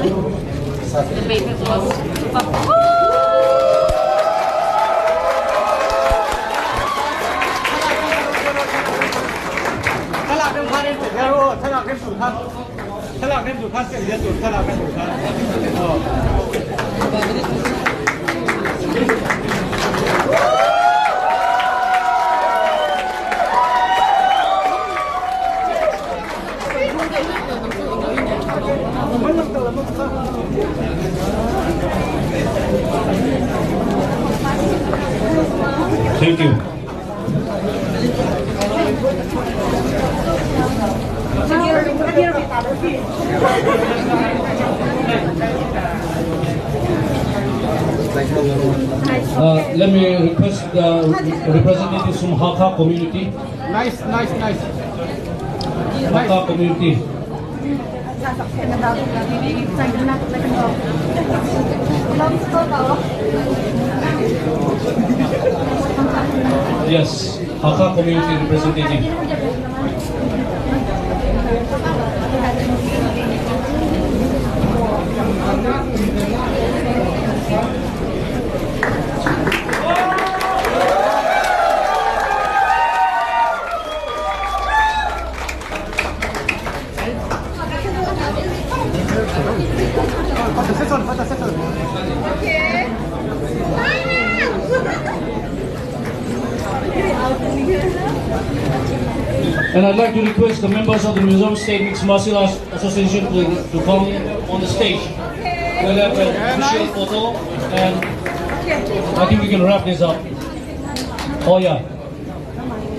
The baby was super. Thank you. Let me request the representatives from Hakka community. Nice. Hakka community. Yes, Hakka community representative. And I'd like to request the members of the Mizoram State Mixed Martial Arts Association to come on the stage. We'll have an official photo, and I think we can wrap this up. Oh yeah.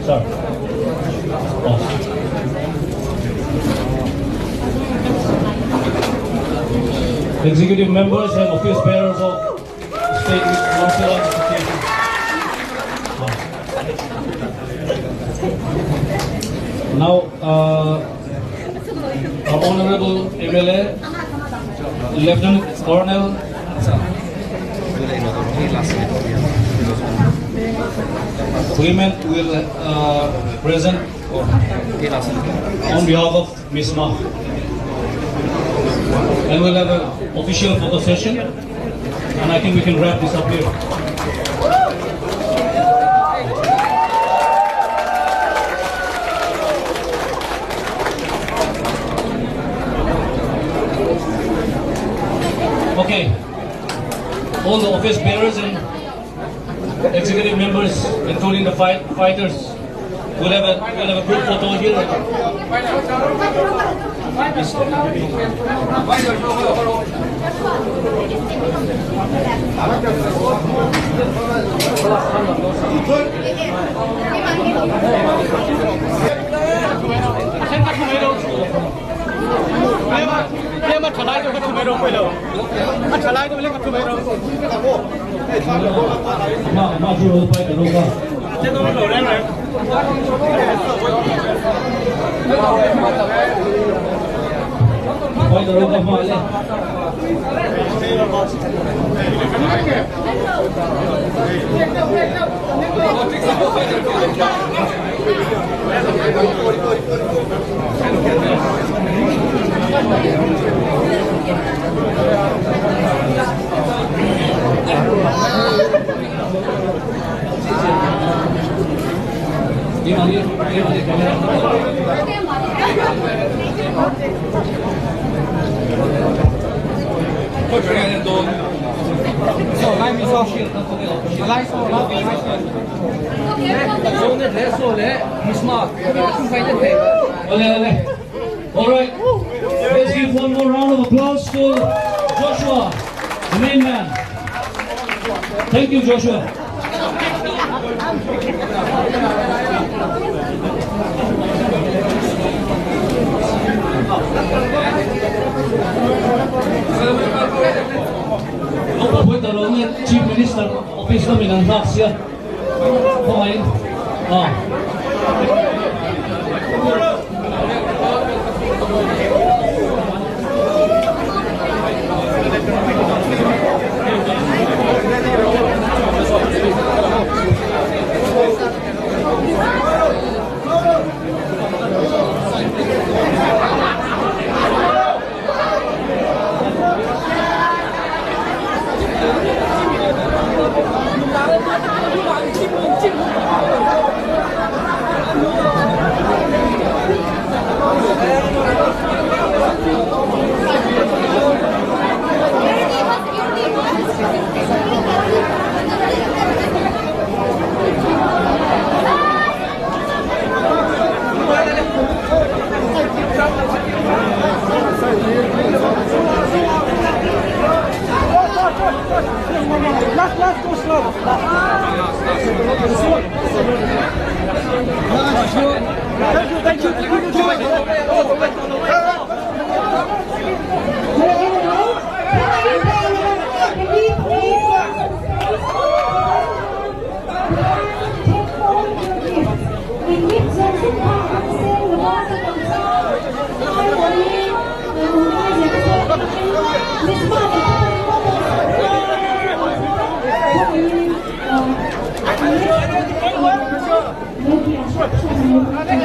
Sorry. Oh. Executive members and office bearers of State Mixed Martial Arts Association. Now, our Honorable MLA, Lieutenant Colonel Women will present on behalf of Ms. Ma. And we'll have an official photo session, and I think we can wrap this up here. Okay, all the office bearers and executive members, including the fighters, we'll have a group photo here. All right, let's give one more round of applause to Joshua, the main man. Thank you, Joshua. Pwede talong yung Chief Minister Office namin ang tax siya. Okay. Last, go slow. Thank you. Thank you.